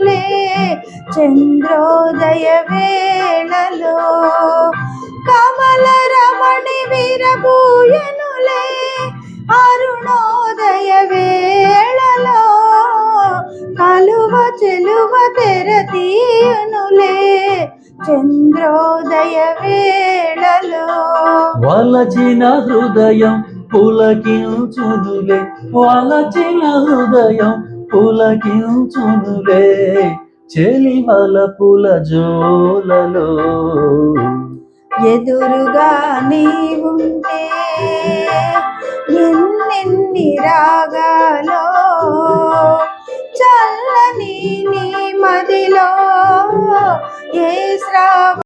తీయనులే చంద్రోదయ వేళలో కమల రమణి విరబూయనులే అరుణోదయ వేళలో కలువ చెలువ తెర తీయనులే చంద్రోదయ వేళలో వలచిన హృదయం పులకించునులే వలచిన హృదయం పులకించునులే చెలివలపుల జోలలో ఎదురుగా నీవుంటే ఎన్నెన్ని రాగాలో చల్లని నీ మదిలో ఏ శ్రావ